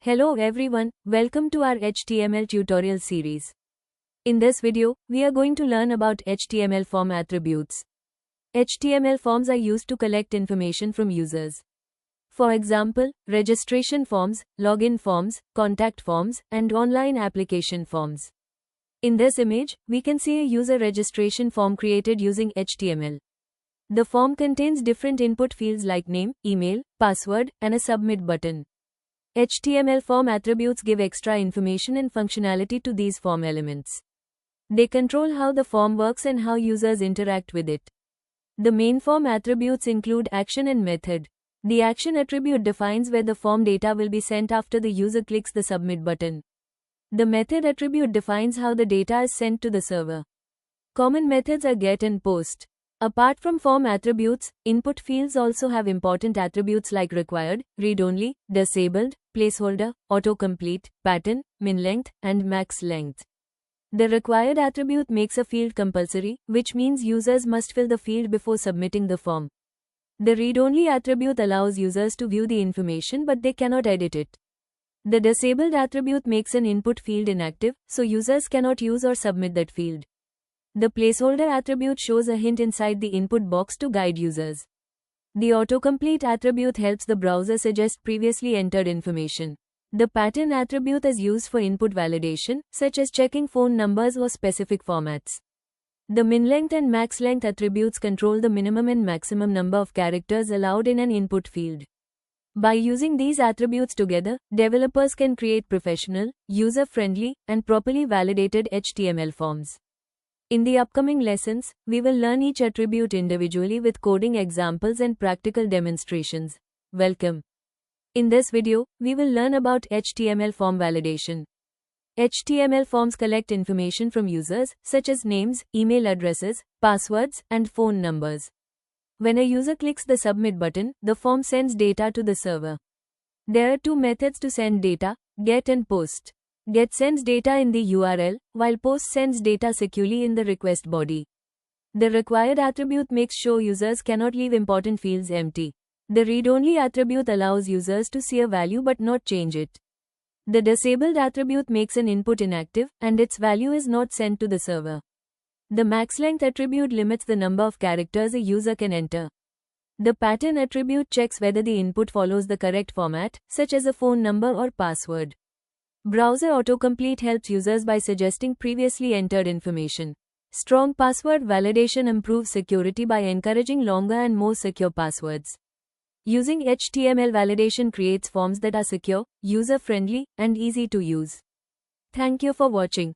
Hello everyone, welcome to our HTML tutorial series. In this video, we are going to learn about HTML form attributes. HTML forms are used to collect information from users. For example, registration forms, login forms, contact forms, and online application forms. In this image, we can see a user registration form created using HTML. The form contains different input fields like name, email, password, and a submit button. HTML form attributes give extra information and functionality to these form elements. They control how the form works and how users interact with it. The main form attributes include action and method. The action attribute defines where the form data will be sent after the user clicks the submit button. The method attribute defines how the data is sent to the server. Common methods are get and post. Apart from form attributes, input fields also have important attributes like required, read-only, disabled, placeholder, autocomplete, pattern, min-length, and max-length. The required attribute makes a field compulsory, which means users must fill the field before submitting the form. The read-only attribute allows users to view the information but they cannot edit it. The disabled attribute makes an input field inactive, so users cannot use or submit that field. The placeholder attribute shows a hint inside the input box to guide users. The autocomplete attribute helps the browser suggest previously entered information. The pattern attribute is used for input validation, such as checking phone numbers or specific formats. The min-length and max-length attributes control the minimum and maximum number of characters allowed in an input field. By using these attributes together, developers can create professional, user-friendly, and properly validated HTML forms. In the upcoming lessons, we will learn each attribute individually with coding examples and practical demonstrations. Welcome. In this video, we will learn about HTML form validation. HTML forms collect information from users, such as names, email addresses, passwords, and phone numbers. When a user clicks the submit button, the form sends data to the server. There are two methods to send data, get and post. Get sends data in the URL, while post sends data securely in the request body. The required attribute makes sure users cannot leave important fields empty. The read-only attribute allows users to see a value but not change it. The disabled attribute makes an input inactive, and its value is not sent to the server. The max-length attribute limits the number of characters a user can enter. The pattern attribute checks whether the input follows the correct format, such as a phone number or password. Browser autocomplete helps users by suggesting previously entered information. Strong password validation improves security by encouraging longer and more secure passwords. Using HTML validation creates forms that are secure, user-friendly, and easy to use. Thank you for watching.